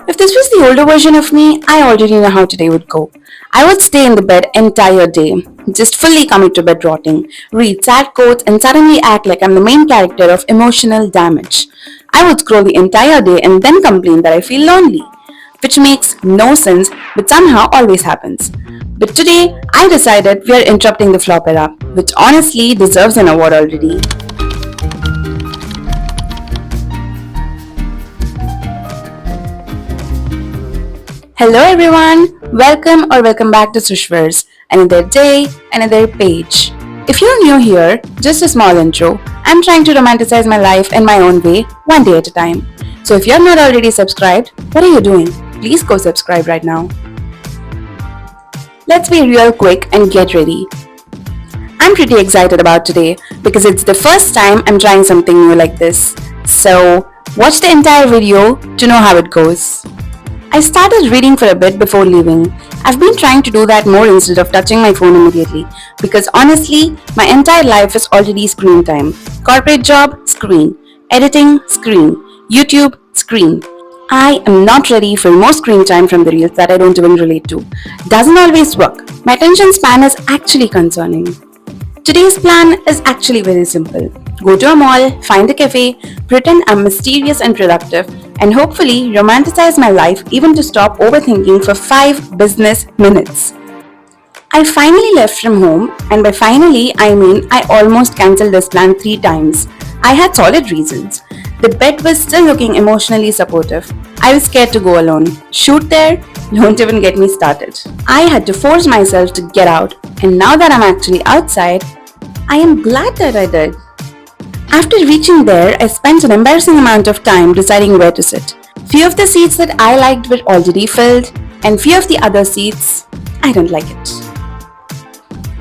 If this was the older version of me, I already know how today would go. I would stay in the bed entire day, just fully commit to bed rotting, read sad quotes and suddenly act like I'm the main character of Emotional Damage. I would scroll the entire day and then complain that I feel lonely, which makes no sense but somehow always happens. But today, I decided we are interrupting the flop era, which honestly deserves an award already. Hello everyone, welcome back to Sushvers. Another day, another page. If you're new here, just a small intro. I'm trying to romanticize my life in my own way, one day at a time. So if you're not already subscribed, what are you doing? Please go subscribe right now. Let's be real quick and get ready. I'm pretty excited about today because it's the first time I'm trying something new like this. So, watch the entire video to know how it goes. I started reading for a bit before leaving. I've been trying to do that more instead of touching my phone immediately because honestly, my entire life is already screen time. Corporate job, screen. Editing, screen. YouTube, screen. I am not ready for more screen time from the reels that I don't even relate to. Doesn't always work. My attention span is actually concerning. Today's plan is actually very simple. Go to a mall, find a cafe, pretend I'm mysterious and productive, and hopefully romanticize my life even to stop overthinking for 5 business minutes. I finally left from home, and by finally, I mean I almost cancelled this plan 3 times. I had solid reasons. The bed was still looking emotionally supportive. I was scared to go alone. Shoot there? Don't even get me started. I had to force myself to get out, and now that I'm actually outside, I am glad that I did. After reaching there, I spent an embarrassing amount of time deciding where to sit. Few of the seats that I liked were already filled, and few of the other seats, I don't like it.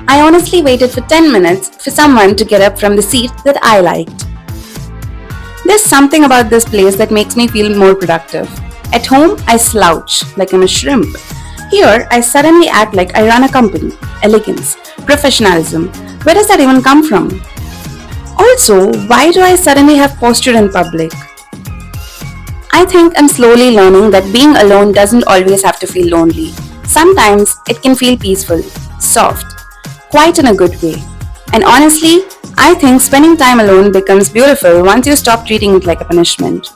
I honestly waited for 10 minutes for someone to get up from the seat that I liked. There's something about this place that makes me feel more productive. At home, I slouch like I'm a shrimp. Here, I suddenly act like I run a company. Elegance, professionalism. Where does that even come from? Also, why do I suddenly have posture in public? I think I'm slowly learning that being alone doesn't always have to feel lonely. Sometimes it can feel peaceful, soft, quite in a good way. And honestly, I think spending time alone becomes beautiful once you stop treating it like a punishment.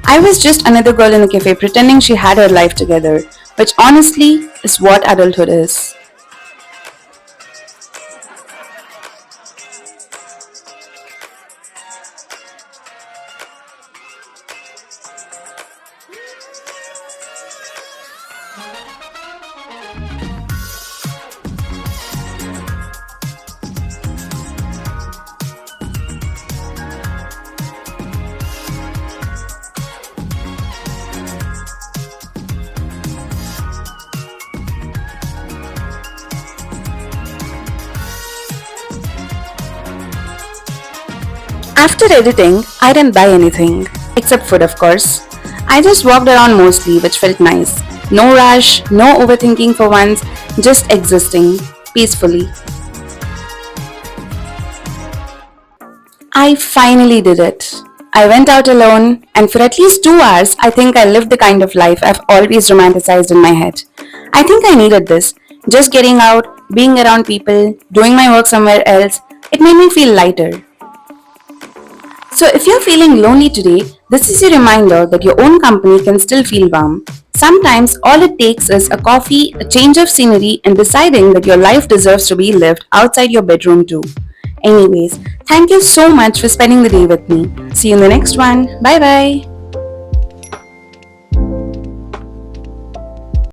I was just another girl in a cafe pretending she had her life together, which honestly is what adulthood is. After editing, I didn't buy anything, except food of course. I just walked around mostly, which felt nice. No rush, no overthinking for once, just existing peacefully. I finally did it. I went out alone, and for at least 2 hours, I think I lived the kind of life I've always romanticized in my head. I think I needed this. Just getting out, being around people, doing my work somewhere else, it made me feel lighter. So, if you're feeling lonely today, this is a reminder that your own company can still feel warm. Sometimes all it takes is a coffee, a change of scenery, and deciding that your life deserves to be lived outside your bedroom too. Anyways, thank you so much for spending the day with me. See you in the next one. Bye bye.